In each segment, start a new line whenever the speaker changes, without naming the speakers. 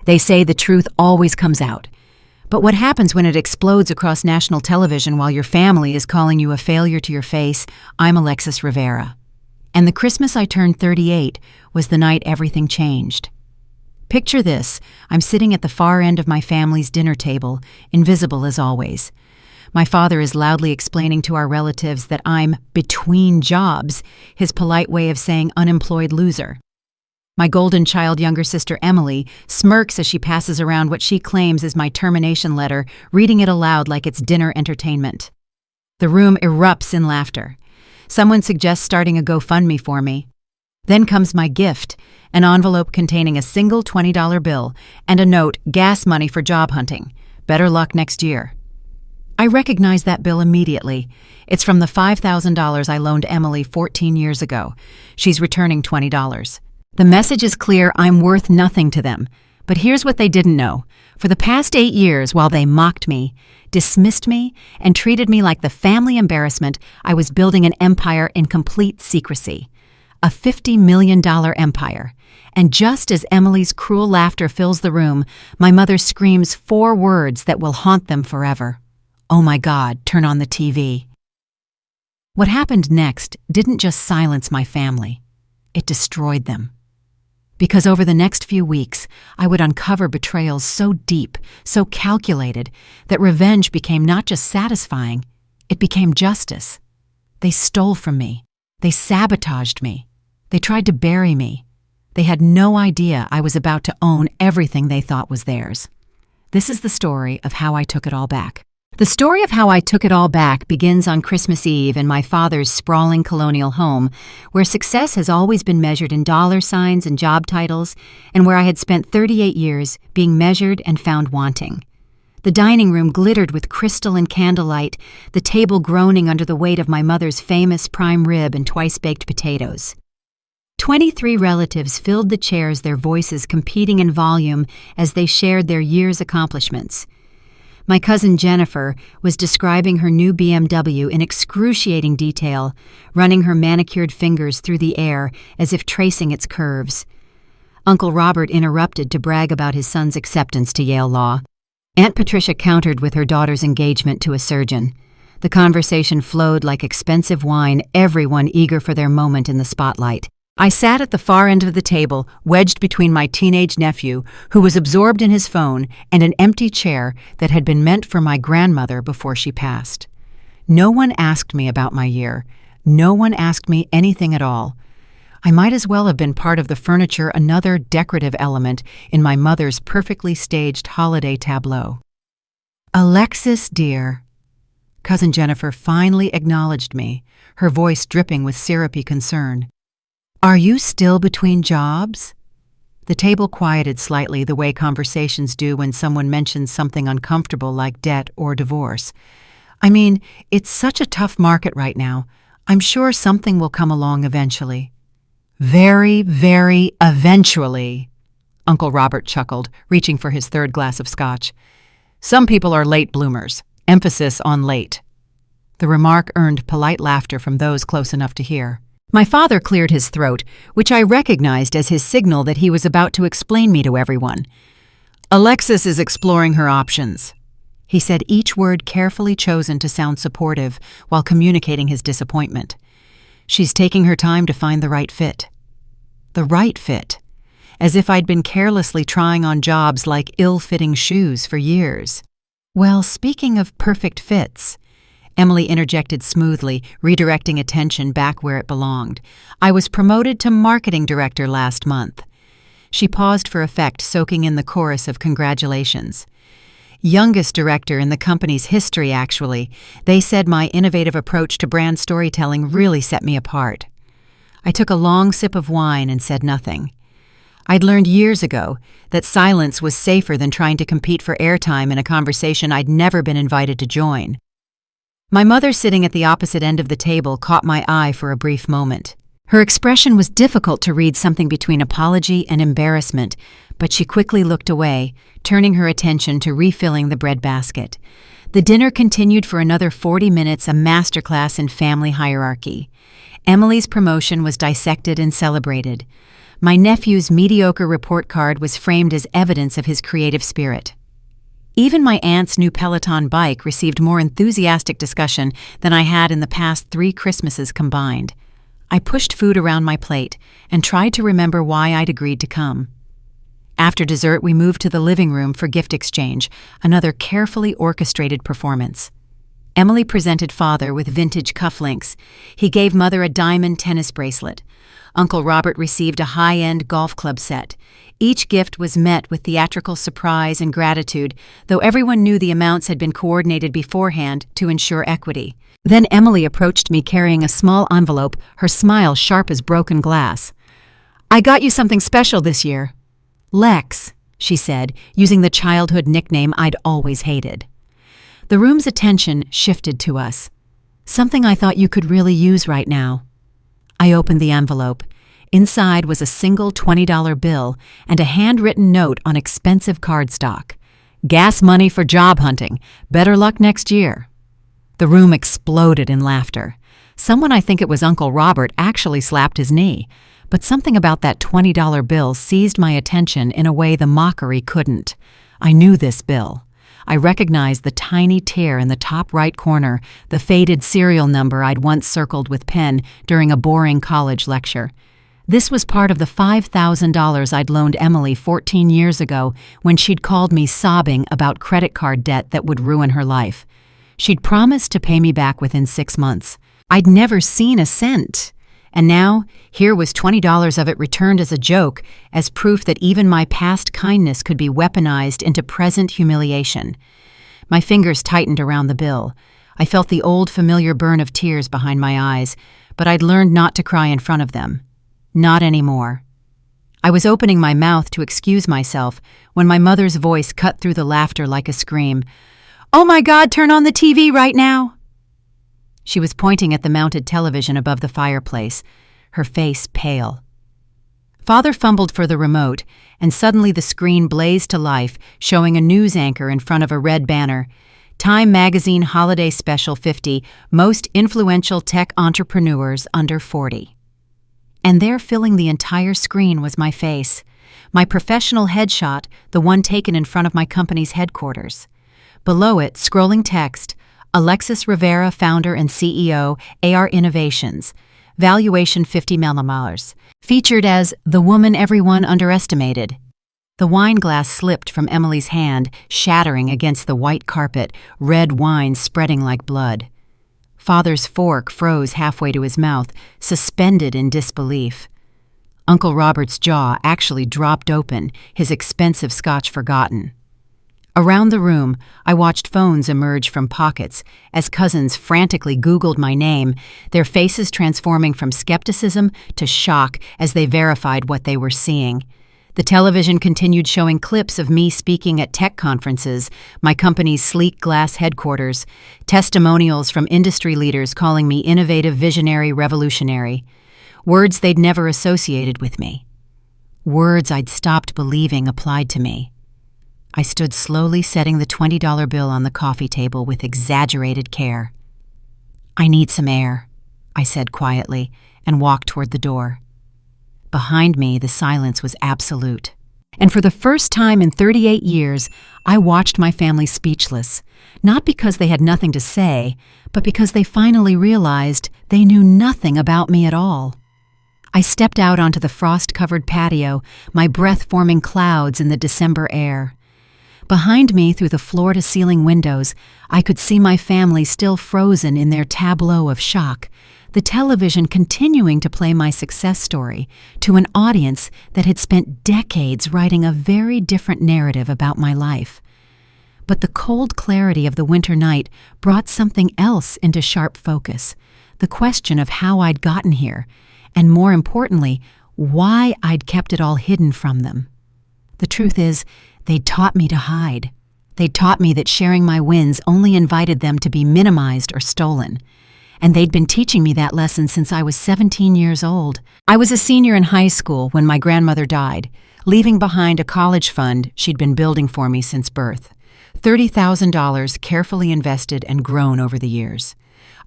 They say the truth always comes out. But what happens when it explodes across national television while your family is calling you a failure to your face? I'm Alexis Rivera. And the Christmas I turned 38 was the night everything changed. Picture this: I'm sitting at the far end of my family's dinner table, invisible as always. My father is loudly explaining to our relatives that I'm between jobs, his polite way of saying unemployed loser. My golden child younger sister Emily smirks as she passes around what she claims is my termination letter, reading it aloud like it's dinner entertainment. The room erupts in laughter. Someone suggests starting a GoFundMe for me. Then comes my gift, an envelope containing a single $20 bill and a note, gas money for job hunting. Better luck next year. I recognize that bill immediately. It's from the $5,000 I loaned Emily 14 years ago. She's returning $20. The message is clear: I'm worth nothing to them. But here's what they didn't know. For the past 8 years, while they mocked me, dismissed me, and treated me like the family embarrassment, I was building an empire in complete secrecy. A $50 million empire. And just as Emily's cruel laughter fills the room, my mother screams 4 words that will haunt them forever. Oh my God, turn on the TV. What happened next didn't just silence my family. It destroyed them. Because over the next few weeks, I would uncover betrayals so deep, so calculated, that revenge became not just satisfying, it became justice. They stole from me. They sabotaged me. They tried to bury me. They had no idea I was about to own everything they thought was theirs. This is the story of how I took it all back. The story of how I took it all back begins on Christmas Eve in my father's sprawling colonial home, where success has always been measured in dollar signs and job titles, and where I had spent 38 years being measured and found wanting. The dining room glittered with crystal and candlelight, the table groaning under the weight of my mother's famous prime rib and twice-baked potatoes. 23 relatives filled the chairs, their voices competing in volume as they shared their year's accomplishments. My cousin Jennifer was describing her new BMW in excruciating detail, running her manicured fingers through the air as if tracing its curves. Uncle Robert interrupted to brag about his son's acceptance to Yale Law. Aunt Patricia countered with her daughter's engagement to a surgeon. The conversation flowed like expensive wine, everyone eager for their moment in the spotlight. I sat at the far end of the table, wedged between my teenage nephew, who was absorbed in his phone, and an empty chair that had been meant for my grandmother before she passed. No one asked me about my year. No one asked me anything at all. I might as well have been part of the furniture, another decorative element in my mother's perfectly staged holiday tableau. "Alexis, dear." Cousin Jennifer finally acknowledged me, her voice dripping with syrupy concern. "Are you still between jobs?" The table quieted slightly, the way conversations do when someone mentions something uncomfortable like debt or divorce. "I mean, it's such a tough market right now. I'm sure something will come along eventually." "Very, very eventually," Uncle Robert chuckled, reaching for his 3rd glass of scotch. "Some people are late bloomers. Emphasis on late." The remark earned polite laughter from those close enough to hear. My father cleared his throat, which I recognized as his signal that he was about to explain me to everyone. "Alexis is exploring her options," he said, each word carefully chosen to sound supportive while communicating his disappointment. "She's taking her time to find the right fit." The right fit. As if I'd been carelessly trying on jobs like ill-fitting shoes for years. "Well, speaking of perfect fits," Emily interjected smoothly, redirecting attention back where it belonged. "I was promoted to marketing director last month." She paused for effect, soaking in the chorus of congratulations. "Youngest director in the company's history, actually. They said my innovative approach to brand storytelling really set me apart." I took a long sip of wine and said nothing. I'd learned years ago that silence was safer than trying to compete for airtime in a conversation I'd never been invited to join. My mother, sitting at the opposite end of the table, caught my eye for a brief moment. Her expression was difficult to read, something between apology and embarrassment, but she quickly looked away, turning her attention to refilling the bread basket. The dinner continued for another 40 minutes, a masterclass in family hierarchy. Emily's promotion was dissected and celebrated. My nephew's mediocre report card was framed as evidence of his creative spirit. Even my aunt's new Peloton bike received more enthusiastic discussion than I had in the past 3 Christmases combined. I pushed food around my plate and tried to remember why I'd agreed to come. After dessert, we moved to the living room for gift exchange, another carefully orchestrated performance. Emily presented Father with vintage cufflinks. He gave Mother a diamond tennis bracelet. Uncle Robert received a high-end golf club set. Each gift was met with theatrical surprise and gratitude, though everyone knew the amounts had been coordinated beforehand to ensure equity. Then Emily approached me carrying a small envelope, her smile sharp as broken glass. "I got you something special this year." "Lex," she said, using the childhood nickname I'd always hated. The room's attention shifted to us. "Something I thought you could really use right now." I opened the envelope. Inside was a single $20 bill and a handwritten note on expensive cardstock. "Gas money for job hunting. Better luck next year." The room exploded in laughter. Someone, I think it was Uncle Robert, actually slapped his knee. But something about that $20 bill seized my attention in a way the mockery couldn't. I knew this bill. I recognized the tiny tear in the top right corner, the faded serial number I'd once circled with pen during a boring college lecture. This was part of the $5,000 I'd loaned Emily 14 years ago when she'd called me sobbing about credit card debt that would ruin her life. She'd promised to pay me back within 6 months. I'd never seen a cent. And now, here was $20 of it returned as a joke, as proof that even my past kindness could be weaponized into present humiliation. My fingers tightened around the bill. I felt the old familiar burn of tears behind my eyes, but I'd learned not to cry in front of them. Not anymore. I was opening my mouth to excuse myself when my mother's voice cut through the laughter like a scream. "Oh my God, turn on the TV right now!" She was pointing at the mounted television above the fireplace, her face pale. Father fumbled for the remote, and suddenly the screen blazed to life, showing a news anchor in front of a red banner. Time Magazine Holiday Special 50, Most Influential Tech Entrepreneurs Under 40. And there, filling the entire screen, was my face. My professional headshot, the one taken in front of my company's headquarters. Below it, scrolling text, Alexis Rivera, founder and CEO, AR Innovations. Valuation $50 million. Featured as the woman everyone underestimated. The wine glass slipped from Emily's hand, shattering against the white carpet, red wine spreading like blood. Father's fork froze halfway to his mouth, suspended in disbelief. Uncle Robert's jaw actually dropped open, his expensive scotch forgotten. Around the room, I watched phones emerge from pockets as cousins frantically Googled my name, their faces transforming from skepticism to shock as they verified what they were seeing. The television continued showing clips of me speaking at tech conferences, my company's sleek glass headquarters, testimonials from industry leaders calling me innovative, visionary, revolutionary. Words they'd never associated with me. Words I'd stopped believing applied to me. I stood slowly setting the $20 bill on the coffee table with exaggerated care. "I need some air," I said quietly, and walked toward the door. Behind me, the silence was absolute. And for the first time in 38 years, I watched my family speechless, not because they had nothing to say, but because they finally realized they knew nothing about me at all. I stepped out onto the frost-covered patio, my breath forming clouds in the December air. Behind me, through the floor-to-ceiling windows, I could see my family still frozen in their tableau of shock, the television continuing to play my success story to an audience that had spent decades writing a very different narrative about my life. But the cold clarity of the winter night brought something else into sharp focus, the question of how I'd gotten here, and more importantly, why I'd kept it all hidden from them. The truth is, they'd taught me to hide. They'd taught me that sharing my wins only invited them to be minimized or stolen. And they'd been teaching me that lesson since I was 17 years old. I was a senior in high school when my grandmother died, leaving behind a college fund she'd been building for me since birth. $30,000 carefully invested and grown over the years.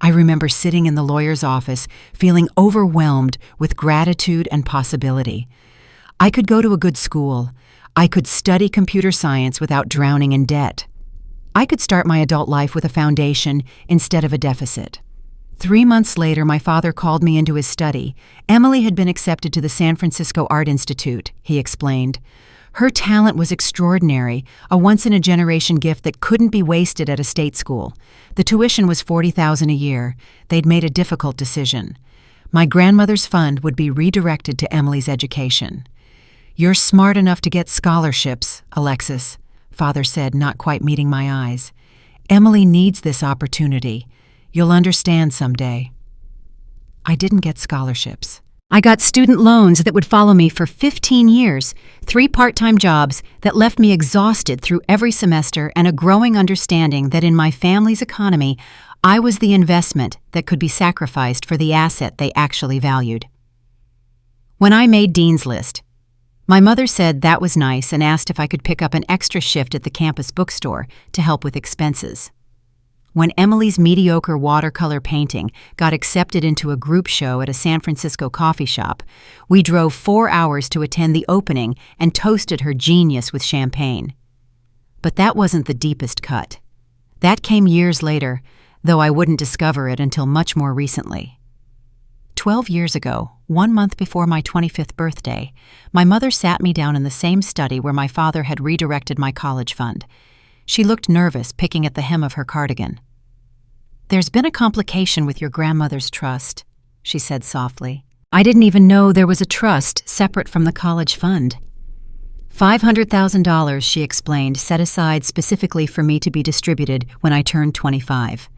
I remember sitting in the lawyer's office, feeling overwhelmed with gratitude and possibility. I could go to a good school. I could study computer science without drowning in debt. I could start my adult life with a foundation instead of a deficit. 3 months later, my father called me into his study. Emily had been accepted to the San Francisco Art Institute, he explained. Her talent was extraordinary, a once-in-a-generation gift that couldn't be wasted at a state school. The tuition was $40,000 a year. They'd made a difficult decision. My grandmother's fund would be redirected to Emily's education. "You're smart enough to get scholarships, Alexis," Father said, not quite meeting my eyes. "Emily needs this opportunity. You'll understand someday." I didn't get scholarships. I got student loans that would follow me for 15 years, 3 part-time jobs that left me exhausted through every semester and a growing understanding that in my family's economy, I was the investment that could be sacrificed for the asset they actually valued. When I made Dean's List, my mother said that was nice and asked if I could pick up an extra shift at the campus bookstore to help with expenses. When Emily's mediocre watercolor painting got accepted into a group show at a San Francisco coffee shop, we drove 4 hours to attend the opening and toasted her genius with champagne. But that wasn't the deepest cut. That came years later, though I wouldn't discover it until much more recently. 12 years ago, 1 month before my 25th birthday, my mother sat me down in the same study where my father had redirected my college fund. She looked nervous, picking at the hem of her cardigan. "There's been a complication with your grandmother's trust," she said softly. "I didn't even know there was a trust separate from the college fund." $500,000, she explained, set aside specifically for me to be distributed when I turned 25.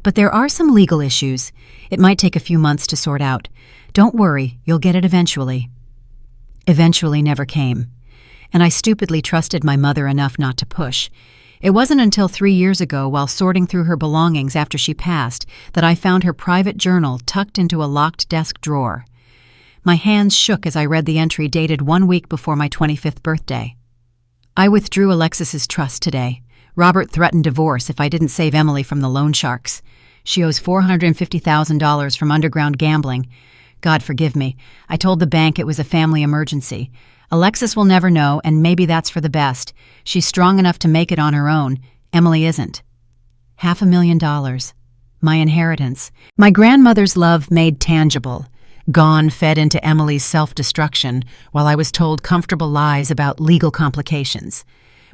"But there are some legal issues. It might take a few months to sort out. Don't worry, you'll get it eventually." Eventually never came, and I stupidly trusted my mother enough not to push. It wasn't until 3 years ago, while sorting through her belongings after she passed, that I found her private journal tucked into a locked desk drawer. My hands shook as I read the entry dated 1 week before my 25th birthday. "I withdrew Alexis's trust today. Robert threatened divorce if I didn't save Emily from the loan sharks. She owes $450,000 from underground gambling. God forgive me. I told the bank it was a family emergency. Alexis will never know, and maybe that's for the best. She's strong enough to make it on her own. Emily isn't." $500,000. My inheritance. My grandmother's love made tangible. Gone fed into Emily's self-destruction while I was told comfortable lies about legal complications.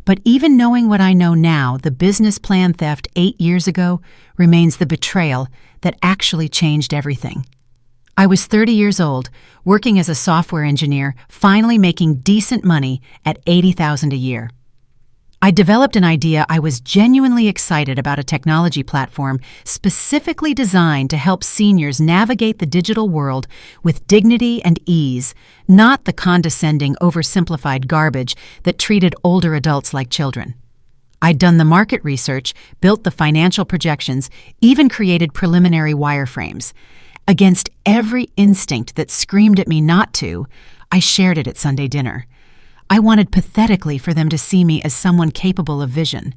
But even knowing what I know now, the business plan theft 8 years ago remains the betrayal that actually changed everything. I was 30 years old, working as a software engineer, finally making decent money at $80,000 a year. I developed an idea. I was genuinely excited about a technology platform specifically designed to help seniors navigate the digital world with dignity and ease, not the condescending, oversimplified garbage that treated older adults like children. I'd done the market research, built the financial projections, even created preliminary wireframes. Against every instinct that screamed at me not to, I shared it at Sunday dinner. I wanted pathetically for them to see me as someone capable of vision.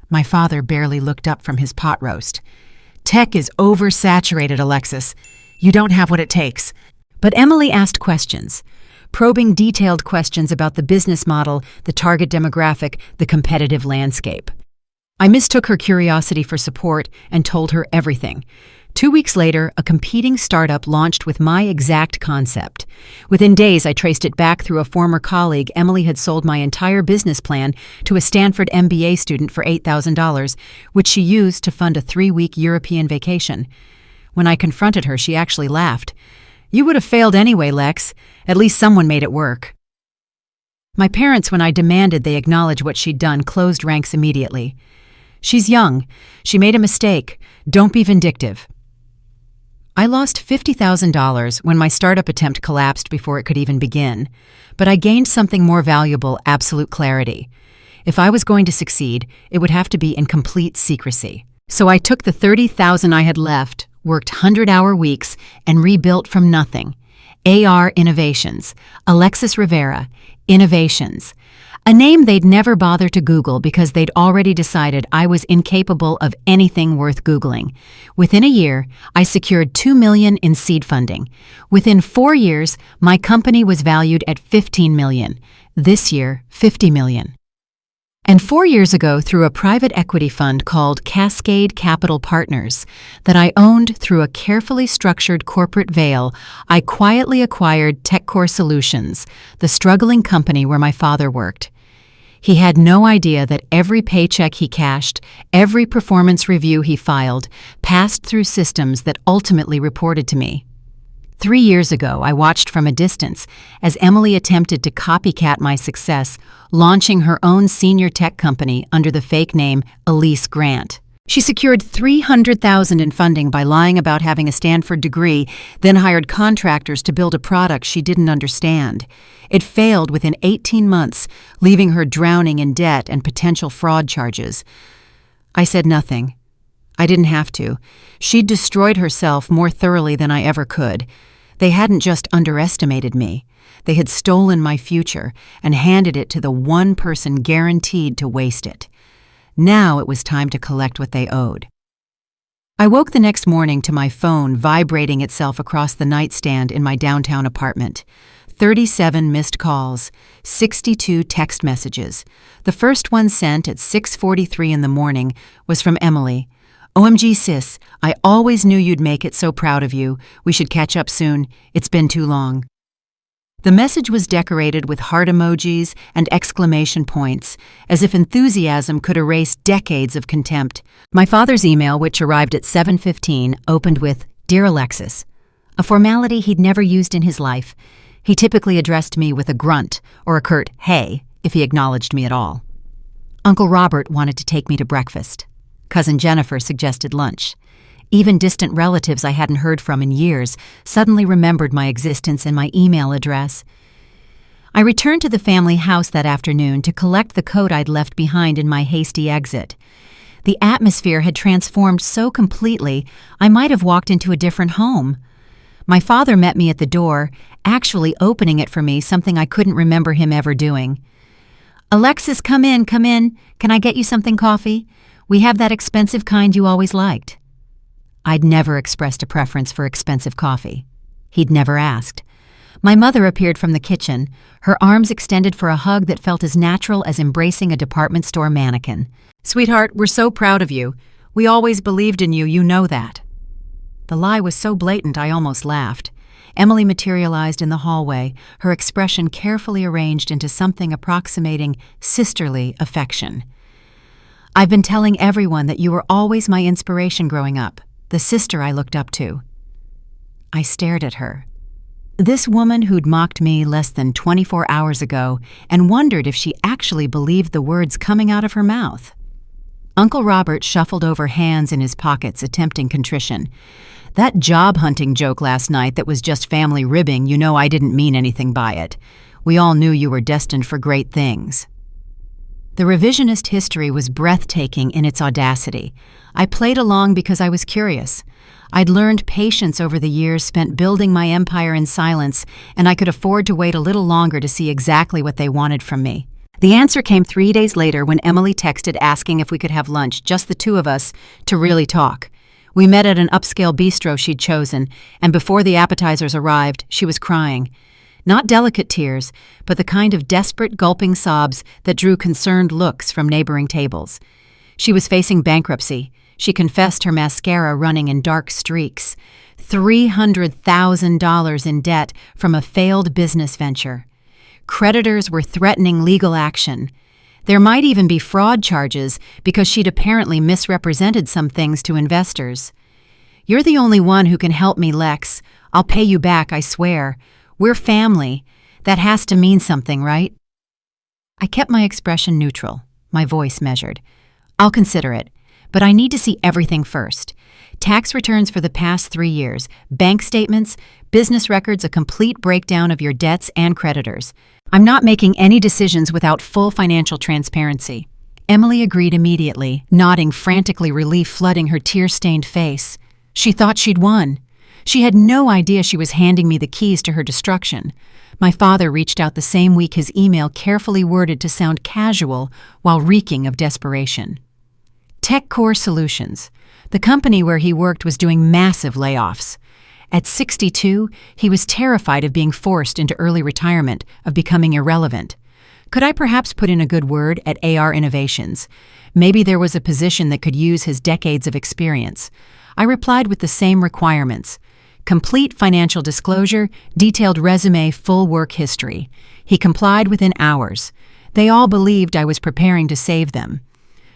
My father barely looked up from his pot roast. "Tech is oversaturated, Alexis. You don't have what it takes." But Emily asked questions, probing detailed questions about the business model, the target demographic, the competitive landscape. I mistook her curiosity for support and told her everything. 2 weeks later, a competing startup launched with my exact concept. Within days, I traced it back through a former colleague. Emily had sold my entire business plan to a Stanford MBA student for $8,000, which she used to fund a 3-week European vacation. When I confronted her, she actually laughed. "You would have failed anyway, Lex. At least someone made it work." My parents, when I demanded they acknowledge what she'd done, closed ranks immediately. "She's young. She made a mistake. Don't be vindictive." I lost $50,000 when my startup attempt collapsed before it could even begin, but I gained something more valuable: absolute clarity. If I was going to succeed, it would have to be in complete secrecy. So I took the $30,000 I had left, worked 100-hour weeks, and rebuilt from nothing. AR Innovations, Alexis Rivera, Innovations. A name they'd never bother to Google because they'd already decided I was incapable of anything worth Googling. Within a year, I secured $2 million in seed funding. Within 4 years, my company was valued at $15 million. This year, $50 million. And 4 years ago, through a private equity fund called Cascade Capital Partners that I owned through a carefully structured corporate veil, I quietly acquired TechCore Solutions, the struggling company where my father worked. He had no idea that every paycheck he cashed, every performance review he filed, passed through systems that ultimately reported to me. 3 years ago, I watched from a distance as Emily attempted to copycat my success, launching her own senior tech company under the fake name Elise Grant. She secured $300,000 in funding by lying about having a Stanford degree, then hired contractors to build a product she didn't understand. It failed within 18 months, leaving her drowning in debt and potential fraud charges. I said nothing. I didn't have to. She'd destroyed herself more thoroughly than I ever could. They hadn't just underestimated me. They had stolen my future and handed it to the one person guaranteed to waste it. Now it was time to collect what they owed. I woke the next morning to my phone vibrating itself across the nightstand in my downtown apartment. 37 missed calls, 62 text messages. The first one sent at 6:43 in the morning was from Emily. "OMG sis, I always knew you'd make it, so proud of you. We should catch up soon. It's been too long." The message was decorated with heart emojis and exclamation points, as if enthusiasm could erase decades of contempt. My father's email, which arrived at 7:15, opened with, "Dear Alexis," a formality he'd never used in his life. He typically addressed me with a grunt or a curt "hey" if he acknowledged me at all. Uncle Robert wanted to take me to breakfast. Cousin Jennifer suggested lunch. Even distant relatives I hadn't heard from in years suddenly remembered my existence and my email address. I returned to the family house that afternoon to collect the coat I'd left behind in my hasty exit. The atmosphere had transformed so completely, I might have walked into a different home. My father met me at the door, actually opening it for me, something I couldn't remember him ever doing. "Alexis, come in, come in. Can I get you something coffee? We have that expensive kind you always liked." I'd never expressed a preference for expensive coffee. He'd never asked. My mother appeared from the kitchen, her arms extended for a hug that felt as natural as embracing a department store mannequin. "Sweetheart, we're so proud of you. We always believed in you, you know that." The lie was so blatant I almost laughed. Emily materialized in the hallway, her expression carefully arranged into something approximating sisterly affection. "I've been telling everyone that you were always my inspiration growing up, the sister I looked up to." I stared at her. This woman who'd mocked me less than 24 hours ago and wondered if she actually believed the words coming out of her mouth. Uncle Robert shuffled over hands in his pockets, attempting contrition. "That job hunting joke last night that was just family ribbing, you know I didn't mean anything by it. We all knew you were destined for great things." The revisionist history was breathtaking in its audacity. I played along because I was curious. I'd learned patience over the years spent building my empire in silence, and I could afford to wait a little longer to see exactly what they wanted from me. The answer came 3 days later when Emily texted asking if we could have lunch, just the two of us, to really talk. We met at an upscale bistro she'd chosen, and before the appetizers arrived, she was crying. Not delicate tears, but the kind of desperate gulping sobs that drew concerned looks from neighboring tables. She was facing bankruptcy. She confessed her mascara running in dark streaks. $300,000 in debt from a failed business venture. Creditors were threatening legal action. There might even be fraud charges because she'd apparently misrepresented some things to investors. "You're the only one who can help me, Lex. I'll pay you back, I swear. We're family. That has to mean something, right?" I kept my expression neutral, my voice measured. "I'll consider it, but I need to see everything first. Tax returns for the past 3 years, bank statements, business records, a complete breakdown of your debts and creditors. I'm not making any decisions without full financial transparency." Emily agreed immediately, nodding frantically, relief flooding her tear-stained face. She thought she'd won. She had no idea she was handing me the keys to her destruction. My father reached out the same week, his email carefully worded to sound casual while reeking of desperation. TechCore Solutions. The company where he worked was doing massive layoffs. At 62, he was terrified of being forced into early retirement, of becoming irrelevant. Could I perhaps put in a good word at AR Innovations? Maybe there was a position that could use his decades of experience. I replied with the same requirements. Complete financial disclosure, detailed resume, full work history. He complied within hours. They all believed I was preparing to save them.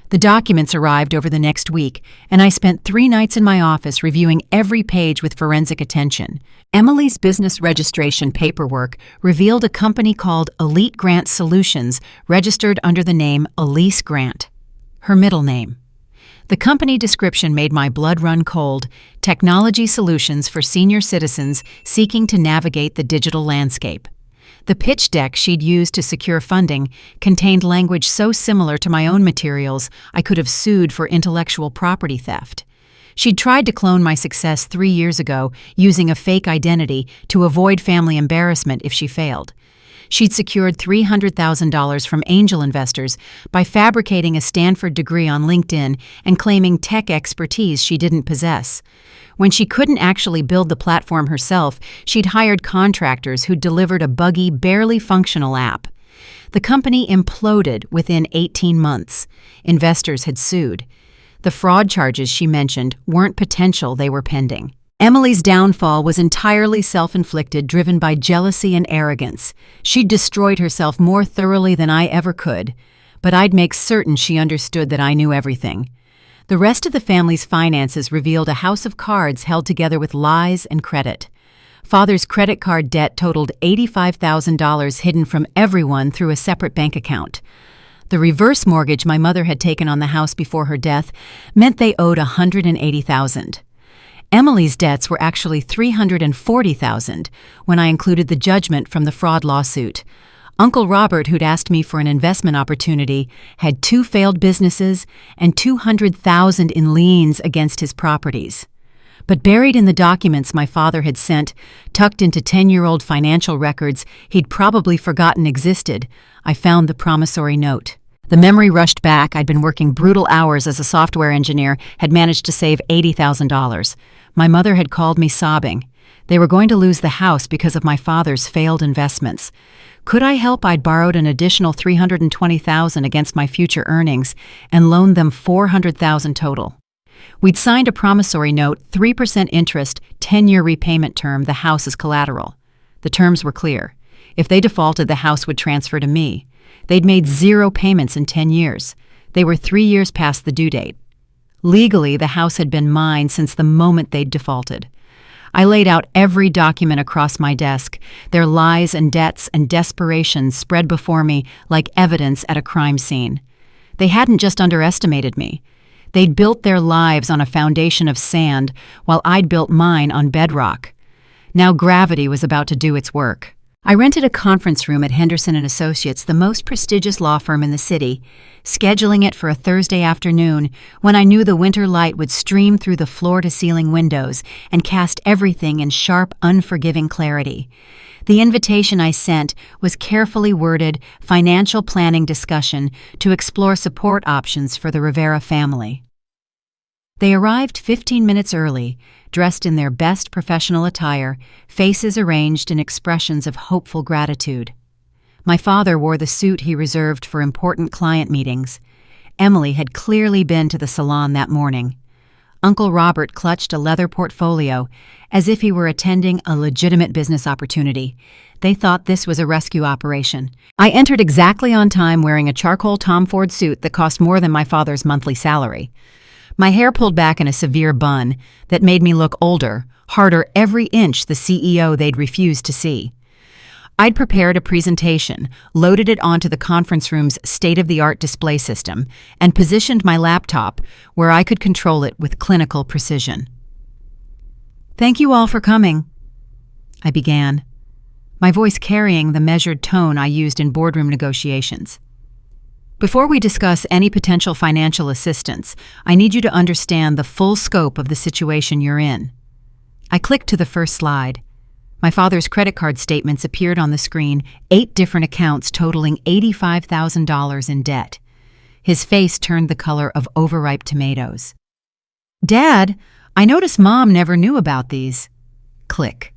The documents arrived over the next week, and I spent 3 nights in my office reviewing every page with forensic attention. Emily's business registration paperwork revealed a company called Elite Grant Solutions, registered under the name Elise Grant, her middle name. The company description made my blood run cold: technology solutions for senior citizens seeking to navigate the digital landscape. The pitch deck she'd used to secure funding contained language so similar to my own materials I could have sued for intellectual property theft. She'd tried to clone my success 3 years ago using a fake identity to avoid family embarrassment if she failed. She'd secured $300,000 from angel investors by fabricating a Stanford degree on LinkedIn and claiming tech expertise she didn't possess. When she couldn't actually build the platform herself, she'd hired contractors who delivered a buggy, barely functional app. The company imploded within 18 months. Investors had sued. The fraud charges she mentioned weren't potential, they were pending. Emily's downfall was entirely self-inflicted, driven by jealousy and arrogance. She'd destroyed herself more thoroughly than I ever could, but I'd make certain she understood that I knew everything. The rest of the family's finances revealed a house of cards held together with lies and credit. Father's credit card debt totaled $85,000 hidden from everyone through a separate bank account. The reverse mortgage my mother had taken on the house before her death meant they owed $180,000. Emily's debts were actually $340,000 when I included the judgment from the fraud lawsuit. Uncle Robert, who'd asked me for an investment opportunity, had 2 failed businesses and $200,000 in liens against his properties. But buried in the documents my father had sent, tucked into 10-year-old financial records he'd probably forgotten existed, I found the promissory note. The memory rushed back. I'd been working brutal hours as a software engineer, had managed to save $80,000. My mother had called me sobbing. They were going to lose the house because of my father's failed investments. Could I help? I'd borrowed an additional $320,000 against my future earnings and loaned them $400,000 total. We'd signed a promissory note, 3% interest, 10-year repayment term, the house as collateral. The terms were clear. If they defaulted, the house would transfer to me. They'd made 0 payments in 10 years. They were 3 years past the due date. Legally, the house had been mine since the moment they'd defaulted. I laid out every document across my desk, their lies and debts and desperation spread before me like evidence at a crime scene. They hadn't just underestimated me. They'd built their lives on a foundation of sand, while I'd built mine on bedrock. Now gravity was about to do its work. I rented a conference room at Henderson & Associates, the most prestigious law firm in the city, scheduling it for a Thursday afternoon when I knew the winter light would stream through the floor-to-ceiling windows and cast everything in sharp, unforgiving clarity. The invitation I sent was carefully worded financial planning discussion to explore support options for the Rivera family. They arrived 15 minutes early, dressed in their best professional attire, faces arranged in expressions of hopeful gratitude. My father wore the suit he reserved for important client meetings. Emily had clearly been to the salon that morning. Uncle Robert clutched a leather portfolio, as if he were attending a legitimate business opportunity. They thought this was a rescue operation. I entered exactly on time, wearing a charcoal Tom Ford suit that cost more than my father's monthly salary. My hair pulled back in a severe bun that made me look older, harder every inch the CEO they'd refused to see. I'd prepared a presentation, loaded it onto the conference room's state-of-the-art display system, and positioned my laptop where I could control it with clinical precision. "Thank you all for coming," I began, my voice carrying the measured tone I used in boardroom negotiations. "Before we discuss any potential financial assistance, I need you to understand the full scope of the situation you're in." I clicked to the first slide. My father's credit card statements appeared on the screen, 8 different accounts totaling $85,000 in debt. His face turned the color of overripe tomatoes. "Dad, I notice Mom never knew about these." Click.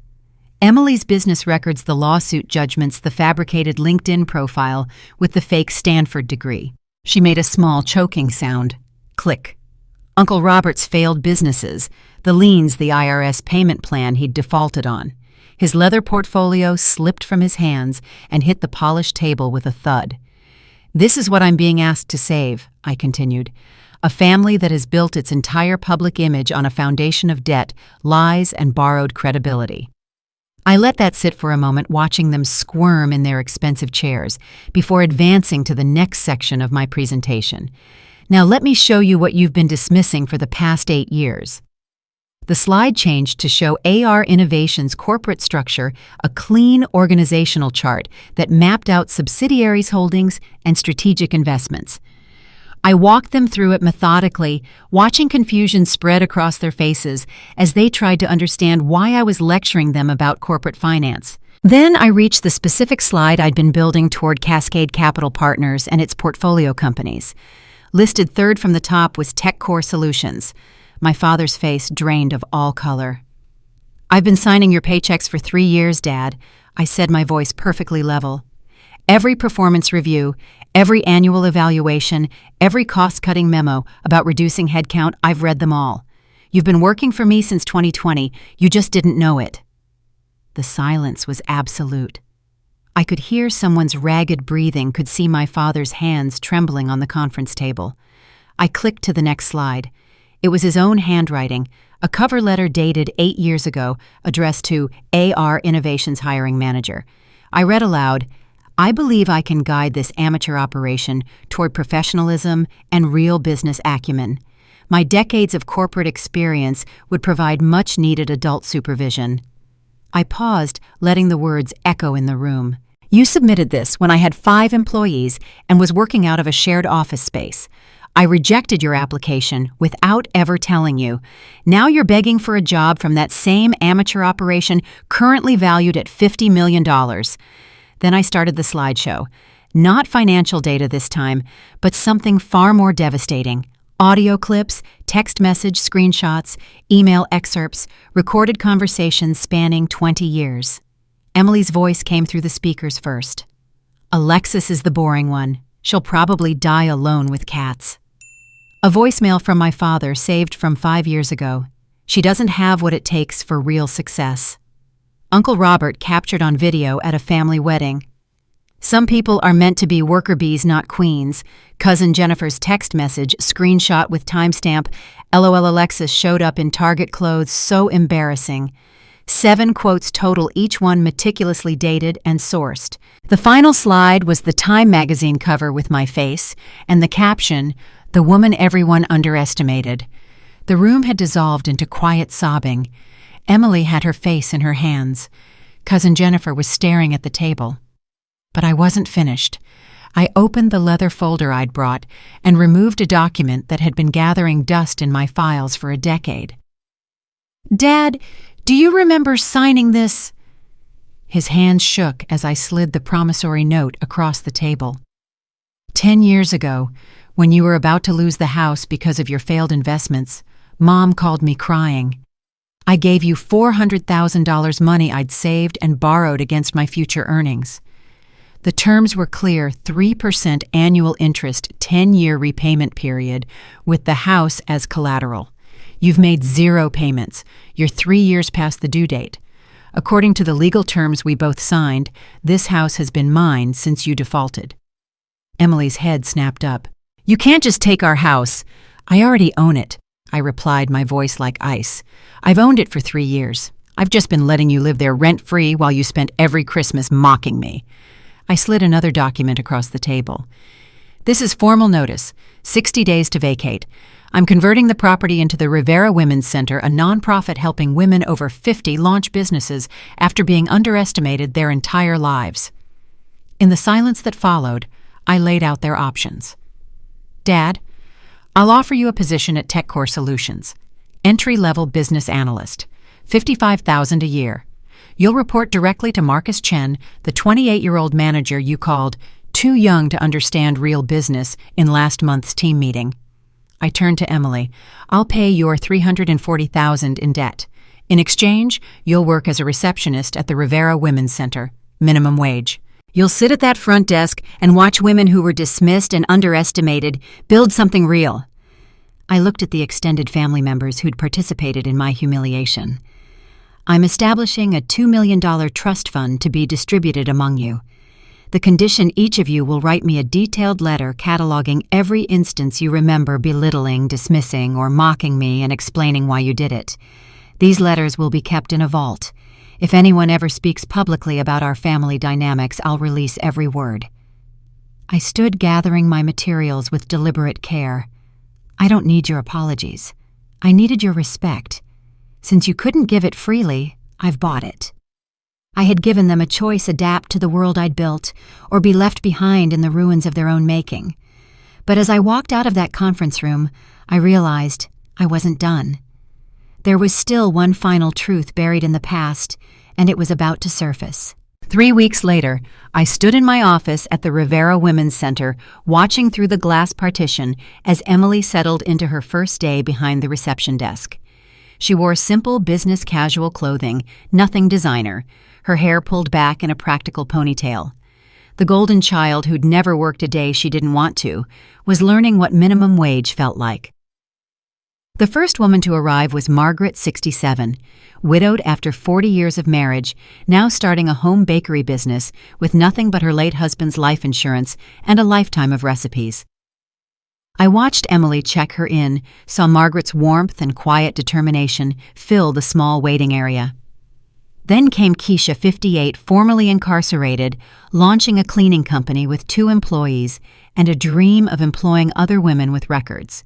Emily's business records, the lawsuit judgments, the fabricated LinkedIn profile with the fake Stanford degree. She made a small choking sound. Click. Uncle Robert's failed businesses, the liens, the IRS payment plan he'd defaulted on. His leather portfolio slipped from his hands and hit the polished table with a thud. "This is what I'm being asked to save," I continued. "A family that has built its entire public image on a foundation of debt, lies, and borrowed credibility." I let that sit for a moment, watching them squirm in their expensive chairs, before advancing to the next section of my presentation. "Now let me show you what you've been dismissing for the past 8 years. The slide changed to show AR Innovation's corporate structure, a clean organizational chart that mapped out subsidiaries' holdings and strategic investments. I walked them through it methodically, watching confusion spread across their faces as they tried to understand why I was lecturing them about corporate finance. Then I reached the specific slide I'd been building toward Cascade Capital Partners and its portfolio companies. Listed third from the top was TechCore Solutions. My father's face drained of all color. "I've been signing your paychecks for 3 years, Dad," I said, my voice perfectly level. "Every performance review, every annual evaluation, every cost-cutting memo about reducing headcount, I've read them all. You've been working for me since 2020, you just didn't know it." The silence was absolute. I could hear someone's ragged breathing, could see my father's hands trembling on the conference table. I clicked to the next slide. It was his own handwriting, a cover letter dated 8 years ago, addressed to AR Innovation's hiring manager. I read aloud, "I believe I can guide this amateur operation toward professionalism and real business acumen. My decades of corporate experience would provide much-needed adult supervision." I paused, letting the words echo in the room. "You submitted this when I had 5 employees and was working out of a shared office space. I rejected your application without ever telling you. Now you're begging for a job from that same amateur operation currently valued at $50 million. Then I started the slideshow. Not financial data this time, but something far more devastating. Audio clips, text message screenshots, email excerpts, recorded conversations spanning 20 years. Emily's voice came through the speakers first. "Alexis is the boring one. She'll probably die alone with cats." A voicemail from my father, saved from 5 years ago. "She doesn't have what it takes for real success." Uncle Robert captured on video at a family wedding. "Some people are meant to be worker bees, not queens." Cousin Jennifer's text message, screenshot with timestamp, "LOL Alexis showed up in Target clothes, so embarrassing." 7 quotes total, each one meticulously dated and sourced. The final slide was the Time magazine cover with my face, and the caption, "The woman everyone underestimated." The room had dissolved into quiet sobbing. Emily had her face in her hands. Cousin Jennifer was staring at the table. But I wasn't finished. I opened the leather folder I'd brought and removed a document that had been gathering dust in my files for a decade. "Dad, do you remember signing this?" His hands shook as I slid the promissory note across the table. 10 years ago, when you were about to lose the house because of your failed investments, Mom called me crying. I gave you $400,000 money I'd saved and borrowed against my future earnings. The terms were clear: 3% annual interest, 10-year repayment period, with the house as collateral. You've made 0 payments. You're 3 years past the due date. According to the legal terms we both signed, this house has been mine since you defaulted. Emily's head snapped up. "You can't just take our house." "I already own it," I replied, my voice like ice. "I've owned it for 3 years. I've just been letting you live there rent-free while you spent every Christmas mocking me." I slid another document across the table. "This is formal notice. 60 days to vacate. I'm converting the property into the Rivera Women's Center, a nonprofit helping women over 50 launch businesses after being underestimated their entire lives." In the silence that followed, I laid out their options. "Dad, I'll offer you a position at TechCore Solutions. Entry-level business analyst. $55,000 a year. you'll report directly to Marcus Chen, the 28-year-old manager you called too young to understand real business in last month's team meeting." I turned to Emily. "I'll pay your $340,000 in debt. In exchange, you'll work as a receptionist at the Rivera Women's Center, minimum wage. You'll sit at that front desk and watch women who were dismissed and underestimated build something real." I looked at the extended family members who'd participated in my humiliation. "I'm establishing a $2 million trust fund to be distributed among you. The condition each of you will write me a detailed letter cataloging every instance you remember belittling, dismissing, or mocking me and explaining why you did it. These letters will be kept in a vault. If anyone ever speaks publicly about our family dynamics, I'll release every word." I stood gathering my materials with deliberate care. "I don't need your apologies. I needed your respect. Since you couldn't give it freely, I've bought it." I had given them a choice: adapt to the world I'd built, or be left behind in the ruins of their own making. But as I walked out of that conference room, I realized I wasn't done. There was still one final truth buried in the past, and it was about to surface. 3 weeks later, I stood in my office at the Rivera Women's Center, watching through the glass partition as Emily settled into her first day behind the reception desk. She wore simple business casual clothing, nothing designer, her hair pulled back in a practical ponytail. The golden child who'd never worked a day she didn't want to was learning what minimum wage felt like. The first woman to arrive was Margaret, 67, widowed after 40 years of marriage, now starting a home bakery business with nothing but her late husband's life insurance and a lifetime of recipes. I watched Emily check her in, saw Margaret's warmth and quiet determination fill the small waiting area. Then came Keisha, 58, formerly incarcerated, launching a cleaning company with 2 employees and a dream of employing other women with records.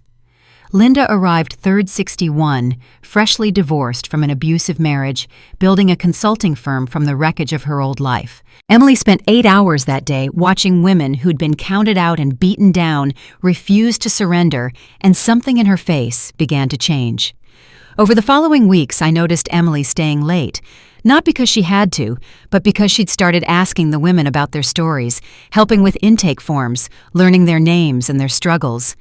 Linda arrived third, 61, freshly divorced from an abusive marriage, building a consulting firm from the wreckage of her old life. Emily spent 8 hours that day watching women who'd been counted out and beaten down refuse to surrender, and something in her face began to change. Over the following weeks, I noticed Emily staying late, not because she had to, but because she'd started asking the women about their stories, helping with intake forms, learning their names and their struggles.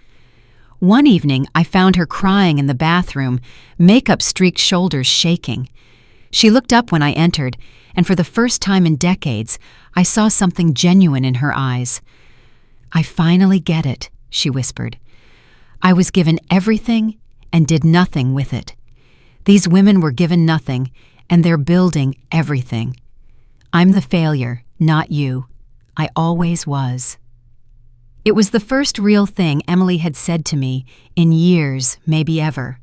One evening, I found her crying in the bathroom, makeup-streaked shoulders shaking. She looked up when I entered, and for the first time in decades, I saw something genuine in her eyes. "I finally get it," she whispered. "I was given everything and did nothing with it. These women were given nothing, and they're building everything. I'm the failure, not you. I always was." It was the first real thing Emily had said to me in years, maybe ever.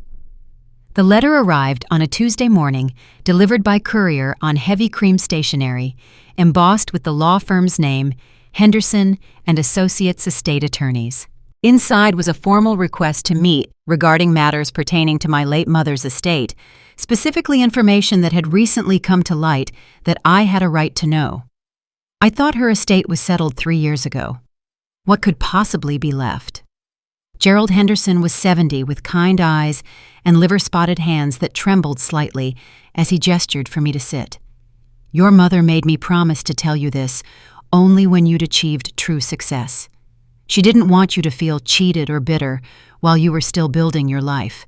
The letter arrived on a Tuesday morning, delivered by courier on heavy cream stationery, embossed with the law firm's name, Henderson and Associates Estate Attorneys. Inside was a formal request to meet regarding matters pertaining to my late mother's estate, specifically information that had recently come to light that I had a right to know. I thought her estate was settled 3 years ago. What could possibly be left? Gerald Henderson was 70 with kind eyes and liver-spotted hands that trembled slightly as he gestured for me to sit. "Your mother made me promise to tell you this only when you'd achieved true success. She didn't want you to feel cheated or bitter while you were still building your life.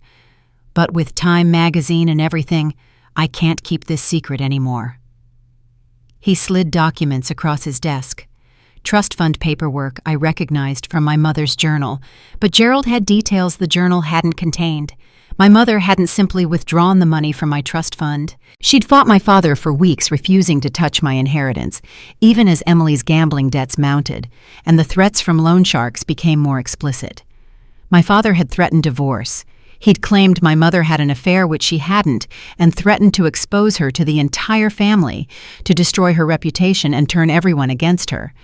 But with Time magazine and everything, I can't keep this secret anymore." He slid documents across his desk. Trust fund paperwork I recognized from my mother's journal, but Gerald had details the journal hadn't contained. My mother hadn't simply withdrawn the money from my trust fund. She'd fought my father for weeks, refusing to touch my inheritance, even as Emily's gambling debts mounted, and the threats from loan sharks became more explicit. My father had threatened divorce. He'd claimed my mother had an affair which she hadn't, and threatened to expose her to the entire family, to destroy her reputation and turn everyone against her.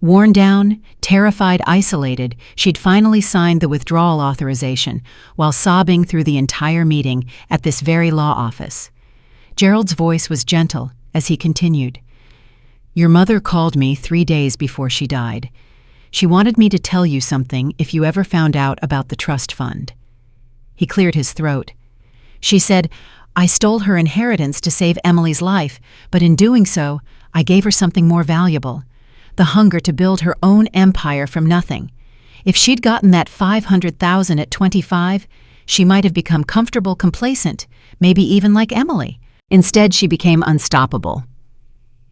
Worn down, terrified, isolated, she'd finally signed the withdrawal authorization while sobbing through the entire meeting at this very law office. Gerald's voice was gentle as he continued. "Your mother called me 3 days before she died. She wanted me to tell you something if you ever found out about the trust fund." He cleared his throat. "She said, I stole her inheritance to save Emily's life, but in doing so, I gave her something more valuable: the hunger to build her own empire from nothing. If she'd gotten that $500,000 at 25, she might have become comfortable, complacent, maybe even like Emily. Instead, she became unstoppable.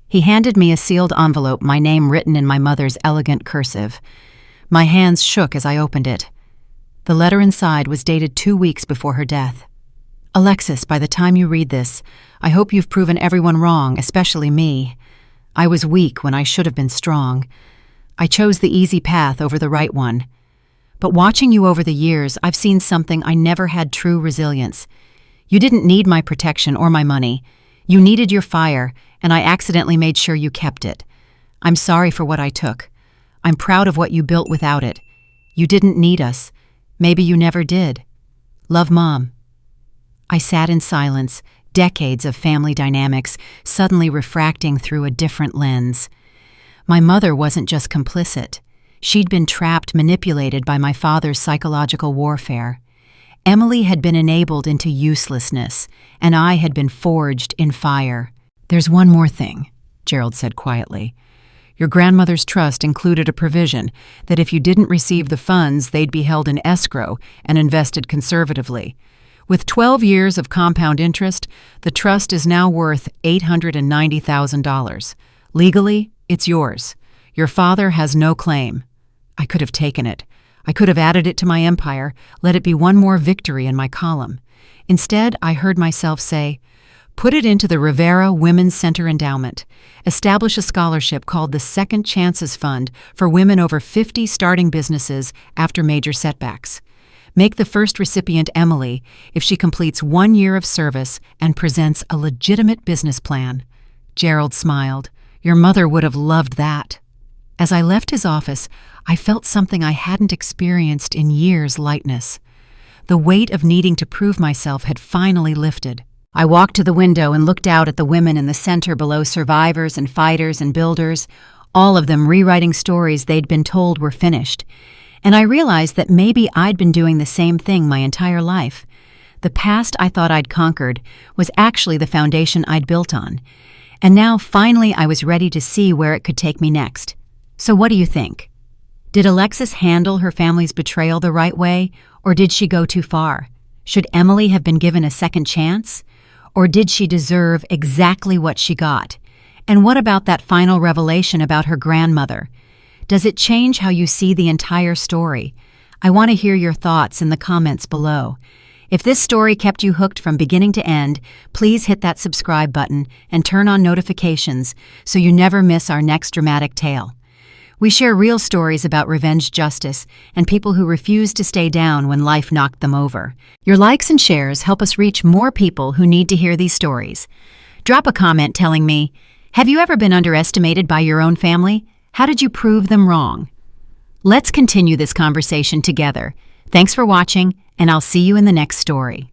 He handed me a sealed envelope, my name written in my mother's elegant cursive. My hands shook as I opened it. The letter inside was dated 2 weeks before her death. Alexis, by the time you read this, I hope you've proven everyone wrong, especially me. I was weak when I should have been strong. I chose the easy path over the right one. But watching you over the years, I've seen something I never had: true resilience. You didn't need my protection or my money. You needed your fire, and I accidentally made sure you kept it. I'm sorry for what I took. I'm proud of what you built without it. You didn't need us. Maybe you never did. Love, Mom. I sat in silence, decades of family dynamics suddenly refracting through a different lens. My mother wasn't just complicit. She'd been trapped, manipulated by my father's psychological warfare. Emily had been enabled into uselessness, and I had been forged in fire. "There's one more thing," Gerald said quietly. "Your grandmother's trust included a provision that if you didn't receive the funds, they'd be held in escrow and invested conservatively. With 12 years of compound interest, the trust is now worth $890,000. Legally, it's yours. Your father has no claim." I could have taken it. I could have added it to my empire, let it be one more victory in my column. Instead, I heard myself say, "Put it into the Rivera Women's Center Endowment. Establish a scholarship called the Second Chances Fund for women over 50 starting businesses after major setbacks. Make the first recipient Emily if she completes 1 year of service and presents a legitimate business plan." Gerald smiled. "Your mother would have loved that." As I left his office, I felt something I hadn't experienced in years: lightness. The weight of needing to prove myself had finally lifted. I walked to the window and looked out at the women in the center below, survivors and fighters and builders, all of them rewriting stories they'd been told were finished. And I realized that maybe I'd been doing the same thing my entire life. The past I thought I'd conquered was actually the foundation I'd built on. And now, finally, I was ready to see where it could take me next. So what do you think? Did Alexis handle her family's betrayal the right way, or did she go too far? Should Emily have been given a second chance? Or did she deserve exactly what she got? And what about that final revelation about her grandmother? Does it change how you see the entire story? I want to hear your thoughts in the comments below. If this story kept you hooked from beginning to end, please hit that subscribe button and turn on notifications so you never miss our next dramatic tale. We share real stories about revenge justice and people who refuse to stay down when life knocked them over. Your likes and shares help us reach more people who need to hear these stories. Drop a comment telling me, have you ever been underestimated by your own family? How did you prove them wrong? Let's continue this conversation together. Thanks for watching, and I'll see you in the next story.